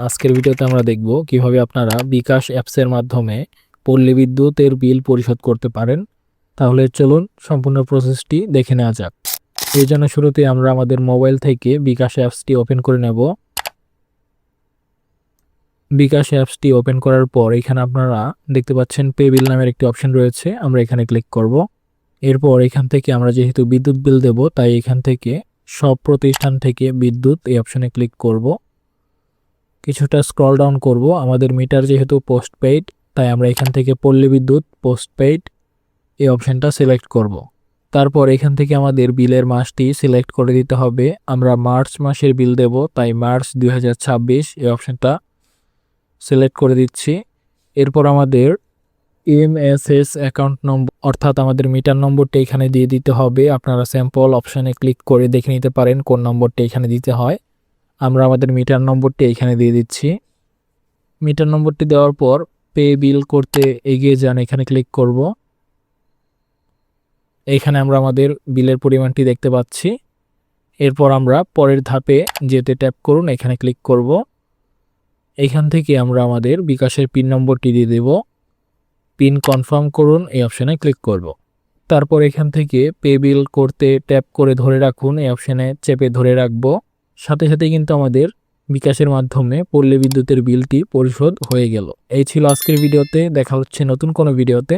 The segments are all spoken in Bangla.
আজকের ভিডিওতে আমরা দেখব কিভাবে আপনারা বিকাশ অ্যাপসের মাধ্যমে পল্লী বিদ্যুতের বিল পরিশোধ করতে পারেন। তাহলে চলুন সম্পূর্ণ প্রসেসটি দেখে নেওয়া যাক। এই জন্য শুরুতে আমরা আমাদের মোবাইল থেকে বিকাশ অ্যাপসটি ওপেন করে নেব। বিকাশ অ্যাপসটি ওপেন করার পর এখানে আপনারা দেখতে পাচ্ছেন পে বিল নামের একটি অপশন রয়েছে, আমরা এখানে ক্লিক করব। এরপর এখান থেকে আমরা যেহেতু বিদ্যুৎ বিল দেব, তাই এখান থেকে সব প্রতিষ্ঠান থেকে বিদ্যুৎ এই অপশনে ক্লিক করব। কিছুটা স্ক্রল ডাউন করব। আমাদের মিটার যেহেতু পোস্টপেইড, তাই আমরা এখান থেকে পল্লী বিদ্যুৎ পোস্টপেইড এই অপশনটা সিলেক্ট করব। তারপর এখান থেকে আমাদের বিলের মাসটি সিলেক্ট করে দিতে হবে। আমরা মার্চ মাসের বিল দেব, তাই মার্চ 2026 এই অপশনটা সিলেক্ট করে দিচ্ছি। এরপর আমাদের এমএসএস অ্যাকাউন্ট নম্বর অর্থাৎ আমাদের মিটার নম্বরটা এখানে দিয়ে দিতে হবে। আপনারা স্যাম্পল অপশানে ক্লিক করে দেখে নিতে পারেন কোন নম্বরটা এখানে দিতে হয়। আমরা আমাদের মিটার নম্বরটি এখানে দিয়ে দিচ্ছি। মিটার নম্বরটি দেওয়ার পর পে বিল করতে এগিয়ে যান, এখানে ক্লিক করব। এখানে আমরা আমাদের বিলের পরিমাণটি দেখতে পাচ্ছি। এরপর আমরা পরের ধাপে যেতে ট্যাপ করুন, এখানে ক্লিক করব। এখান থেকে আমরা আমাদের বিকাশের পিন নম্বরটি দিয়ে দেব। পিন কনফার্ম করুন এই অপশানে ক্লিক করব। তারপর এখান থেকে পে বিল করতে ট্যাপ করে ধরে রাখুন, এই অপশানে চেপে ধরে রাখবো। সাথে সাথে কিন্তু আমাদের বিকাশের মাধ্যমে পল্লী বিদ্যুতের বিলটি পরিশোধ হয়ে গেল। এই ছিল আজকের ভিডিওতে। দেখা হচ্ছে নতুন কোনো ভিডিওতে।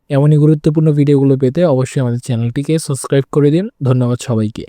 এমনই গুরুত্বপূর্ণ ভিডিওগুলো পেতে অবশ্যই আমাদের চ্যানেলটিকে সাবস্ক্রাইব করে দিন। ধন্যবাদ সবাইকে।